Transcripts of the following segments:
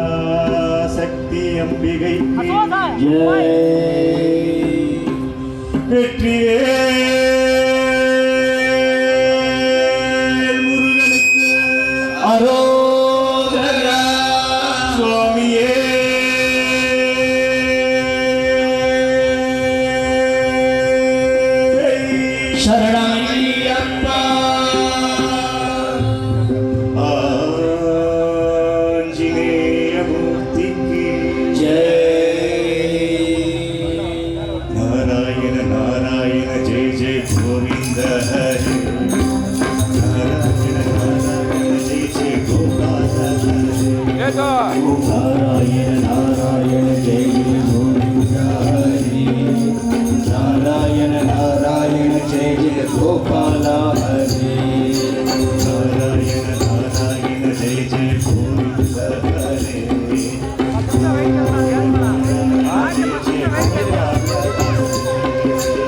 ஆதிபராசக்தி அம்பிகைக்கு ஜெய். வெற்றிவேல் முருகனுக்கு அரோகரா. சுவாமியே சரணமையப்பா. ஆஞ்சநேய மூர்த்திக்கு ஜெய். நாராயண நாராயண ஜெய ஜெய கோவிந்த ஹரி நாராயண நாராயண ஜெய ஜெய கோபால ஹரி நாராயண நாராயண ஜெய ஜெய கோவிந்த ஹரி. நாராயண நாராயண ஜெய ஜெய கோபால ஹரி. நாராயண நாராயண ஜெய ஜெய கோவிந்த ஹரி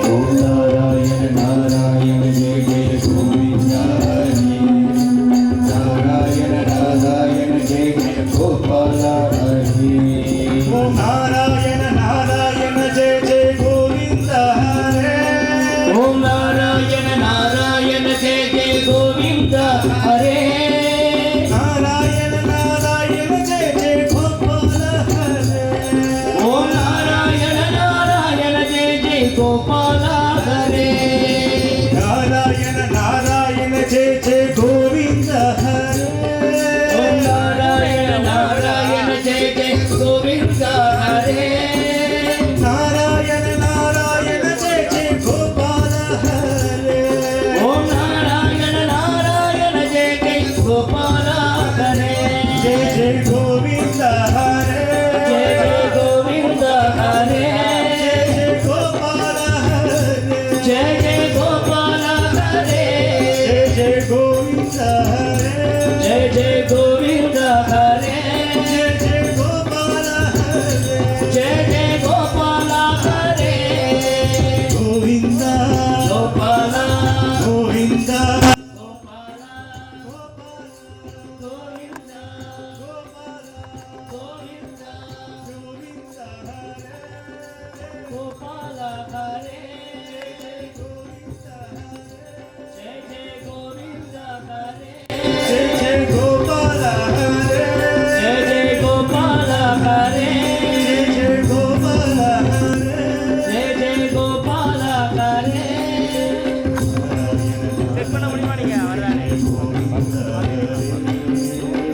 ஓம் நாராயண நாராயண ஜெய ஜெய கோவிந்த ஹரி. நாராயண நாராயண ஜெய ஜெய கோபால ஹரி. ஓம் நாராயண நாராயண ஜெய ஜெய கோவிந்த ஹரி ஓம் நாராயண நாராயண ஜெய ஜெய கோவிந்த ஹரே. நாராயண நாராயண ஜெய ஜெய கோபால ஹரி ஓம் நாராயண நாராயண ஜெய ஜெய கோபால ஹரே. நாராயண நாராயண ஜெய ஜெய கோவிந்த ஹரி ஓம் நாராயண நாராயண ஜெய ஜெய கோவிந்த ஹரே. நாராயண நாராயண ஜெய ஜெய கோபால ஹரி ஓம் நாராயண நாராயண ஜெய ஜெய கோபால ஹரே. ஜெய ஜெய கோவிந்த ஹரி ஜெய ஜெய கோவிந்த ஹரே. ஜெய ஜெய கோபால ஹரி ஜெய ஜெய கோபால ஹரே. ஜெய ஜெய கோவிந்த ஹரி ஜெய ஜெய கோவிந்த ஹரே. ஜெய ஜெய கோபால ஹரி ஜெய ஜெய கோபால ஹரே. கோவிந்த கோபால கோவிந்த கோபால கோவிந்த கோவிந்த கோபால ஹரே. ஜெய ஜெய கோவிந்த ஹரே. ஜெய ஜெய கோபால ஹரி ஜெய ஜெய கோபால ஹரே. ஜெய ஜெய கோபால ஹரி ஜெய ஜெய கோபால ஹரே.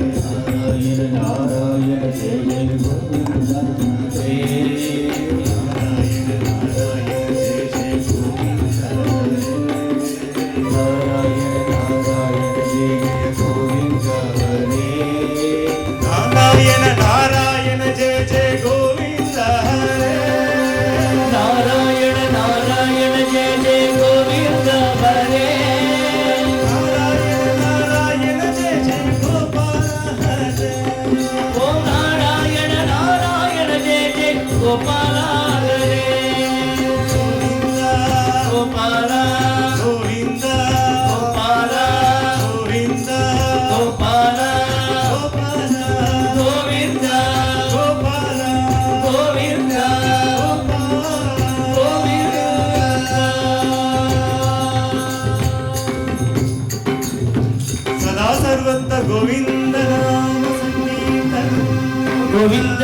நாராயண நாராயண ஜெய ஜெய கோவிந்த ஹரே. நாராயண நாராயண ஜெய ஜெய கோவிந்த ஹரே. நாராயண நாராயண ஜெய ஜெய கோவிந்த ஹரி நாராயண நாராயண ஜெய ஜெய கோவிந்த ஹரே. நாராயண நாராயண ஜெய ஜெய கோபால ஹரி ஓம் நாராயண நாராயண ஜெய ஜெய கோபால ஹரே. கோபால கோவிந்த கோபால கோவிந்த கோபால கோபால கோவிந்த கோபால கோவிந்த சதா சர்வத்த கோவிந்த நாம சங்கீர்த்தனம் கோவிந்த